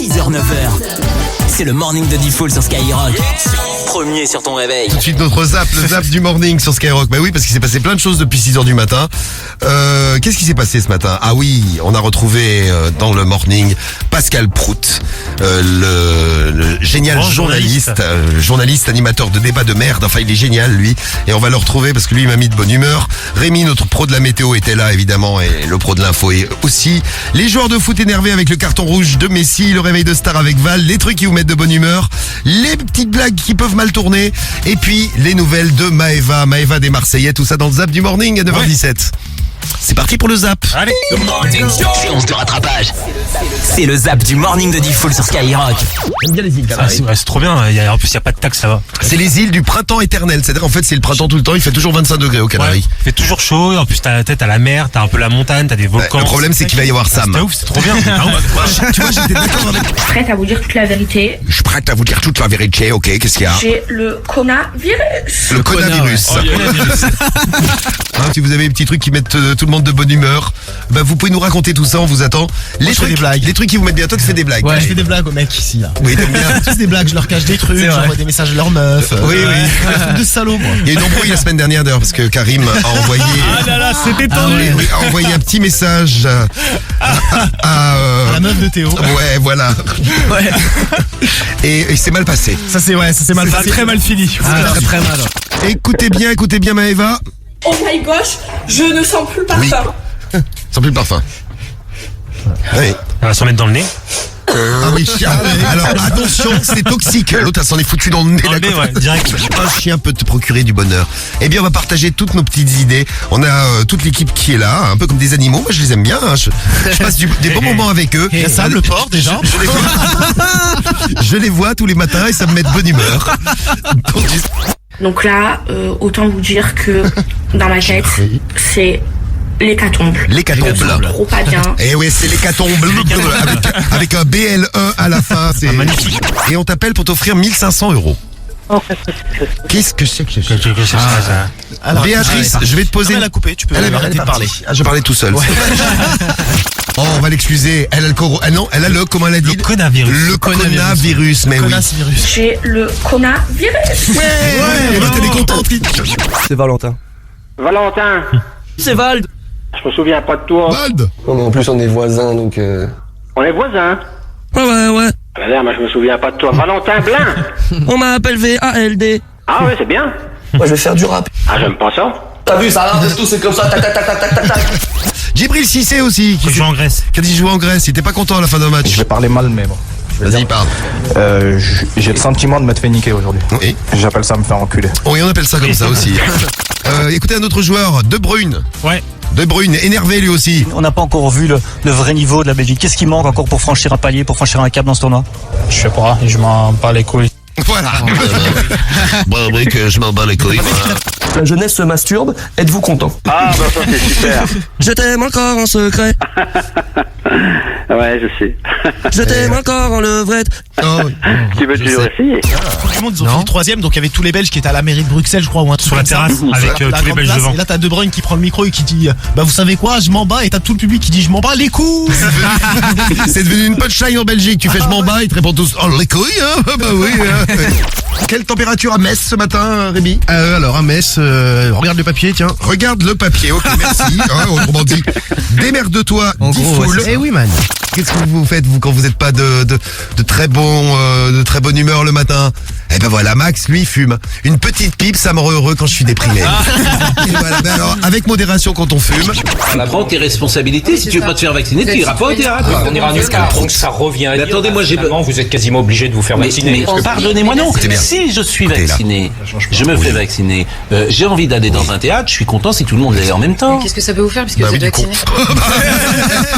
6h-9h. C'est le morning de Diffoul sur Skyrock. Premier sur ton réveil. Tout de suite notre zap, le zap du morning sur Skyrock. Bah oui, parce qu'il s'est passé plein de choses depuis 6h du matin. Qu'est-ce qui s'est passé ce matin? Ah oui, on a retrouvé dans le morning Pascal Prout, le génial journaliste, animateur de débat de merde. Enfin, il est génial lui. Et on va le retrouver parce que lui il m'a mis de bonne humeur. Rémi, notre pro de la météo, était là évidemment, et le pro de l'info est aussi. Les joueurs de foot énervés avec le carton rouge de Messi, le réveil de star avec Val, les trucs qui vous mettent de bonne humeur, les petites blagues qui peuvent mal tourner, et puis les nouvelles de Maëva des Marseillais, tout ça dans le zap du morning à 9h17. C'est parti pour le zap. Allez. Séance de rattrapage. C'est le zap du morning de Diffoul sur Skyrock. J'aime bien les îles Canaries. C'est trop bien, en plus il n'y a pas de taxe, ça va. C'est les îles du printemps éternel, c'est-à-dire en fait c'est le printemps tout le temps, il fait toujours 25 degrés aux Canaries. Ouais, il fait toujours chaud, en plus t'as la mer, t'as un peu la montagne, t'as des volcans. Le problème c'est qu'il va y avoir Sam. C'est ouf, c'est trop bien. Tu vois, j'étais d'accord avec... Je suis prête à vous dire toute la vérité. Je suis prête à vous dire toute la vérité, ok, qu'est-ce qu'il y a? J'ai le coronavirus. Le coronavirus. Si vous avez des petits trucs qui mettent tout le monde de bonne humeur, bah vous pouvez nous raconter tout ça, on vous attend. Moi, je fais des blagues. Les trucs qui vous mettent bien, toi tu fais des blagues. Ouais, je fais des blagues aux mecs ici là. Oui, t'aimes bien. Tous des blagues, je leur cache des trucs, j'envoie des messages à leur meuf. Oui. De salauds moi. Il y a eu une embrouille la semaine dernière d'ailleurs parce que Karim a envoyé. Ah là là, c'était tendu. Oui, a envoyé un petit message à La meuf de Théo. Ouais, voilà. Ouais. Et c'est mal passé. Ça c'est mal passé. Très mal fini. Très mal. Écoutez bien Maëva. Oh my gosh, je ne sens plus le parfum. Sans plus le parfum. Oui. On va s'en mettre dans le nez. Ah oui, chien. Alors attention, c'est toxique. L'autre elle s'en est foutu dans le nez. Dans le nez, ouais, direct. Un chien peut te procurer du bonheur. Eh bien, on va partager toutes nos petites idées. On a toute l'équipe qui est là, un peu comme des animaux. Moi, je les aime bien. Hein. Je passe des bons moments avec eux. Il y a Sam, le porc déjà. Je les vois tous les matins et ça me met de bonne humeur. Donc là, autant vous dire que dans ma tête, c'est l'hécatombe. L'hécatombe. Trop pas bien. Eh oui, c'est l'hécatombe avec un BLE à la fin. C'est magnifique. Et on t'appelle pour t'offrir 1500 €. Qu'est-ce que c'est que ça? Alors, Béatrice, je vais te poser. Elle a coupé, tu peux arrêter de parler. Je parlais tout seul. Oh, on va l'excuser. Elle a le elle a le, comment elle a dit? Le coronavirus. Le coronavirus, mais oui. J'ai le coronavirus. Ouais, l'autre elle est contente. C'est Valentin. Valentin, C'est Vald. je me souviens pas de toi. Vald. Non, mais en plus on est voisins donc On est voisins. Ouais. Moi je me souviens pas de toi. Valentin Blin. On m'appelle VALD. Ah ouais, c'est bien. Moi je vais faire du rap. Ah, j'aime pas ça. T'as vu ça, hein, tout c'est comme ça, tac tac tac tac tac tac. Djibril Cissé aussi. Qui joue en Grèce. Qui a dit jouer en Grèce. Il était pas content à la fin d'un match. Je vais parler mal, mais bon. Vas-y, parle. J'ai le sentiment de m'être fait niquer aujourd'hui. Oui. J'appelle ça me faire enculer. Oui, on appelle ça comme ça aussi. Écoutez un autre joueur, De Bruyne. Ouais. De Bruyne, énervé lui aussi. On n'a pas encore vu le vrai niveau de la Belgique. Qu'est-ce qui manque encore pour franchir un palier, pour franchir un cap dans ce tournoi? Je sais pas, je m'en bats les couilles. Voilà. Bon, oui, que je m'en bats les couilles. La jeunesse se masturbe, êtes-vous content? Ah, bah ça c'est super. Je t'aime encore en secret. Ouais, je sais. Je t'aime encore en levrette. Oh, Tu veux toujours essayer? Tout le monde, ils ont fini troisième, donc il y avait tous les Belges qui étaient à la mairie de Bruxelles, je crois, ou un truc Sur la comme ça. terrasse, avec La tous les grande Belges place. devant. Et là, t'as De Bruyne qui prend le micro et qui dit bah vous savez quoi, je m'en bats, et t'as tout le public qui dit je m'en bats les couilles. c'est devenu une punchline en Belgique. Tu fais je m'en bats, ils te répondent tous oh les couilles, hein. Bah oui. Quelle température à Metz ce matin, Rémi? Alors à Metz, regarde le papier, tiens. Regarde le papier, ok, merci. Autrement dit, démerde-toi, Diffoul. Eh oui, man. Qu'est-ce que vous faites, vous, quand vous n'êtes pas de très bonne humeur le matin? Eh ben voilà, Max, lui, fume. Une petite pipe, ça me rend heureux quand je suis déprimé. Et voilà, ben alors, avec modération quand on fume. Prends tes responsabilités. Si tu veux pas te faire vacciner, tu iras pas au théâtre. On ira nulle part, donc ça revient à dire. Attendez, moi j'ai... Vous êtes quasiment obligé de vous faire vacciner. Mais pardonnez-moi, non. Écoutez bien. Si je suis Écoutez, là. vacciné, je me fais vacciner. J'ai envie d'aller dans un théâtre, je suis content si tout le monde l'est en même temps. Qu'est-ce que ça peut vous faire puisque Bah vous oui, êtes du vacciné?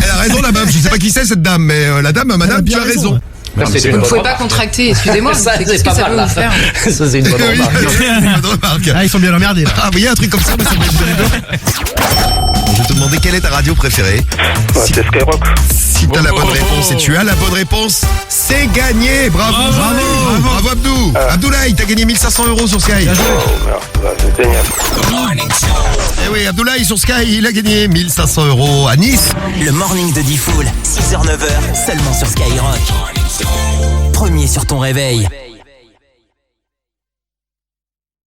Elle a raison, la meuf. Je sais pas qui c'est, cette dame, mais la dame, madame, tu as raison. Vous ne pouvez pas contracter, excusez-moi. Ça, Qu'est-ce c'est que pas ça mal, peut là. vous faire? Ça, c'est une bonne Oui, remarque. une bonne remarque. Ah, ils sont bien emmerdés là. Ah, vous voyez un truc comme ça, moi, ça me fait rigoler. Je vais te demander quelle est ta radio préférée. C'est Skyrock. Si t'as la bonne réponse et tu as la bonne réponse, c'est gagné. Bravo. Bravo Abdou. Abdoulaye, t'as gagné 1500 € sur Sky. Oh merde, c'est génial. Eh oui, Abdoulaye sur Sky, il a gagné 1500 € à Nice. Le morning de Diffoul, 6h-9h, seulement sur Skyrock. ton réveil.